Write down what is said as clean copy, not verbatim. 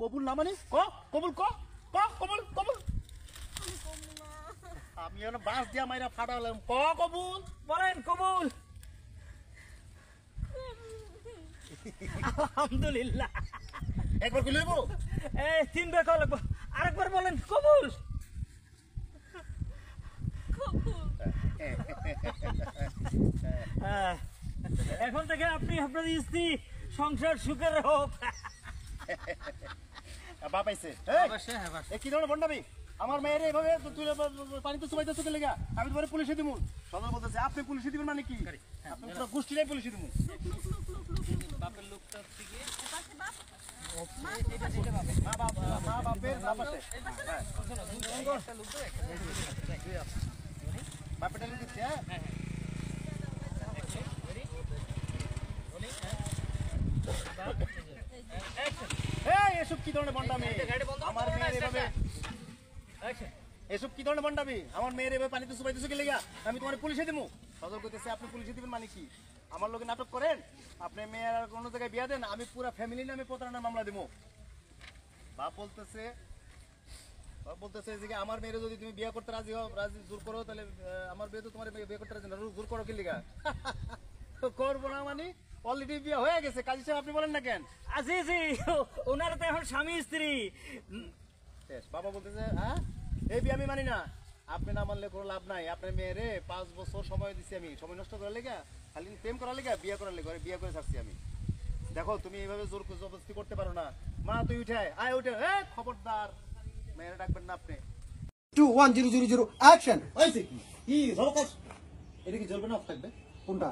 কবুল না মানে কবুল কবুল কবুল আমি এখন বাস দিয়া মাইরা ফাটালাম কবুল বলেন কবুল। আলহামদুলিল্লাহ। একবার কই লইবো এই তিনবার কল লাগবো, আরেকবার বলেন কবুল। এখন থেকে আপনি আপনার স্ত্রী সংসার সুখের হোক। বাপ আইছে এই কি ধরনের বন্ডামি আমার মেয়ের এইভাবে তুই পানিতে চুবাইতেছ কে লেগা আমি তোমার পুলিশে দিমু সদর বলতেছে আপনি পুলিশে দিবেন মানে কি আপনি পুরো গোষ্ঠীটাই পুলিশে দিমু বাপের লোকটা থেকে মা বাপের বাপ আছে বাপেরটা লোক দিচ্ছে হ্যাঁ এসব কি ধরনের বন্ডামি আমার মেয়ের এভাবে এসব কি ধরনের বন্ডামি আমার মেয়ের এভাবে পানিতে চুবাইতেছে কে লেগা আমি তোমার পুলিশে দিমু সদর করতেছে আপনি পুলিশে দিবেন মানে কি আমার লোকে নাটক করেন আপনি মেয়ের আর কোনো জায়গায় বিয়া দেন আমি পুরো ফ্যামিলি নামে প্রতারণার মামলা দেবো বাপ বলতেছে যে আমার মেয়ের যদি তুমি বিয়ে করতে রাজি জোর করো তাহলে আমার বিয়ে তো তোমার বিয়ে করতে রাজি না জোর করো কি লেগা করবো না মানে অলরেডি বিয়ে হয়ে গেছে কাজী সাহেব আপনি বলেন না কেন জি জি ওনারা তো এখন স্বামী স্ত্রী। বাবা বলতেছে হ্যাঁ এই বিয়ে আমি মানি না আপনি না মানলে কোনো লাভ নাই আপনার মেয়েরে 5 বছর সময় দিচ্ছি আমি সময় নষ্ট করার লেগা খালি প্রেম করার লেগা বিয়ে করার লেগা বিয়ে করে থাকছি আমি দেখো তুমি এইভাবে জোর জবরদস্তি করতে পারো না মা তুই উঠে আয় উঠে খবরদার মেয়েরে ডাকবেন না আপনি 2 1 0 0 0 অ্যাকশন হইছে কি ঝলকাস এটা কি জ্বলবে না অফ থাকবে কোনটা